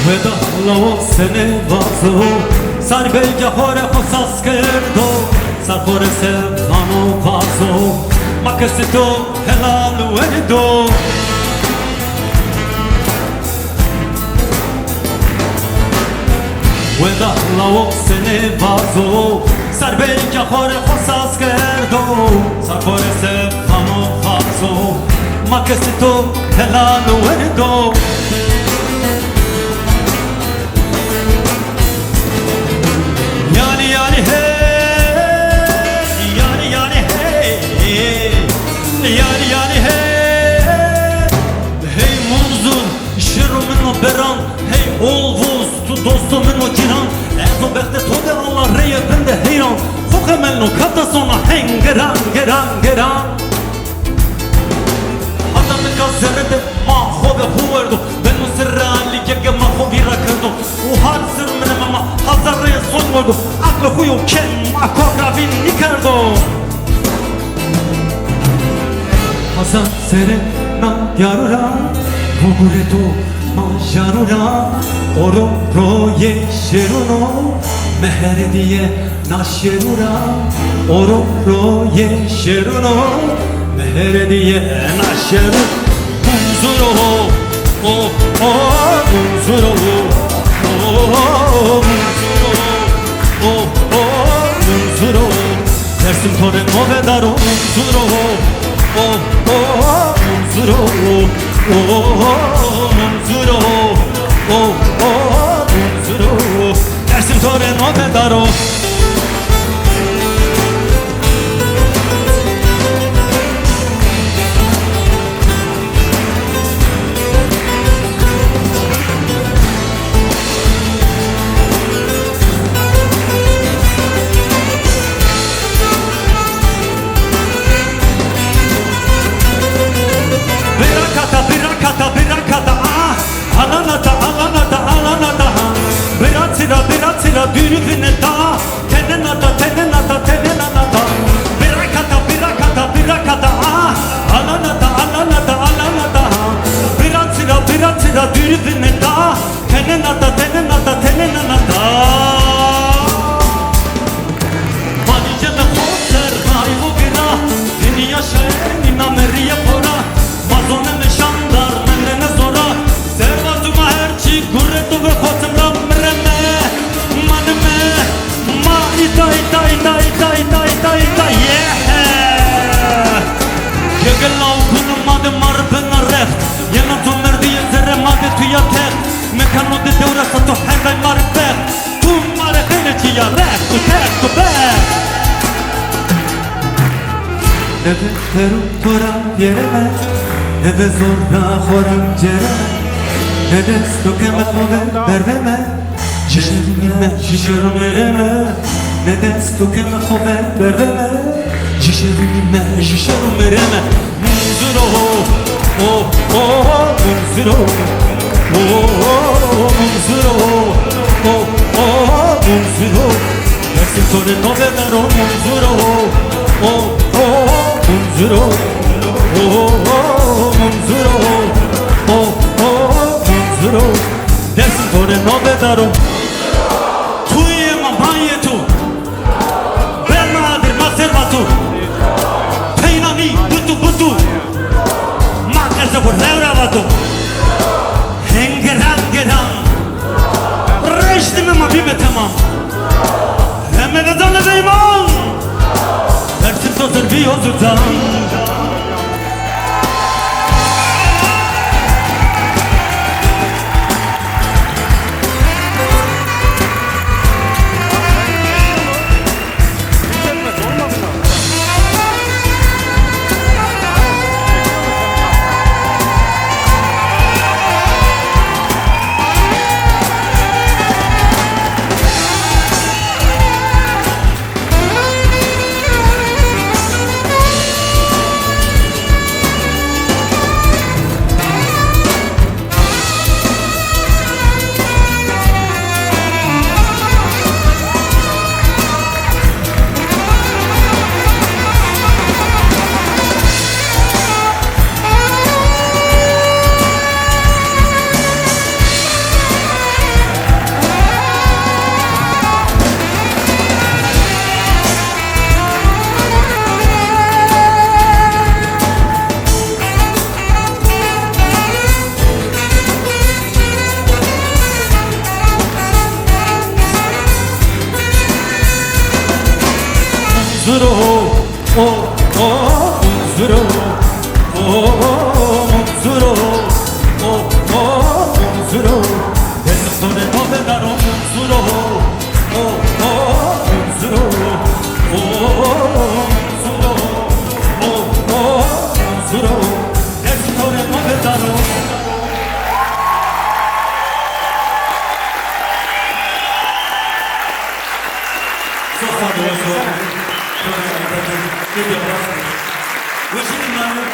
ودا لو سنه وازو سر بلگه هاره خساس کردو سر خور سفانو بازو ما کسی تو هلال وردو ودا لو سنه وازو سر بلگه هاره خساس کردو سر خور سفانو بازو ما کسی تو هلال وردو Yani hey, yani hey, yani hey, hey munzur, şirumun o beran, hey olvuz, tu dostumun o ciran, ezo bekte tode Allah reye bende heyran, fukemel no kata sona hengeran, geran. Hatta me kazerede maho ve huverdo, ben o sirrali gege maho birakardo, o har sirmene mama hazarreye son verdo. Aklı huyu ken akobravin nikardo Hasan sere na yarura Vuguretu manjarura Oro roye şeruno Meher diye naşerura Oro roye şeruno Meher diye naşeru Munzuro oh oh munzuro oh munzuro oh oh munzuro dersim tore novedaro munzuro oh oh munzuro oh munzuro oh oh munzuro dersim tore novedaro Biratira bürüvüne da tenenata birakata alanata biratira bürüvüne da tenenata Maniceme hoser hayvo bira Dini yaşayın nameriye pora Mazone me şandar menene zora Servatuma herçi gurretu ve khotimra mreme Maneme ma ita yeah Gegelav kunum made marbena recht Yena tu merdiye zerre made tuya teht Mekano de deurasa tu hengay marbek Tu mare kheneçi ya recht tu teht tu bek Neve teru tora yereme Neve zorda khoram cereme Neve stokeme khove berveme Şişerim ereme Neve stokeme khove berveme Şişerim ereme Munzuro oh oh munzuro oh munzuro oh oh munzuro Dersim tore novedaro munzuro oh oh munzuro oh munzuro oh oh munzuro Dersim tore novedaro Tuye mamayetu Bernadir maservatu Peynami butu Makerse por revravatu Hengeran Reştime ma bime tamam Hemme vedane beyman Dersim sözür bir yozurdan Munzuro, oh, oh, Munzuro, oh, Munzuro, oh, oh, Munzuro. Destore tabelaro Munzuro, oh, oh, Munzuro, oh, Munzuro, oh, oh, Munzuro. Destore tabelaro. Очень много.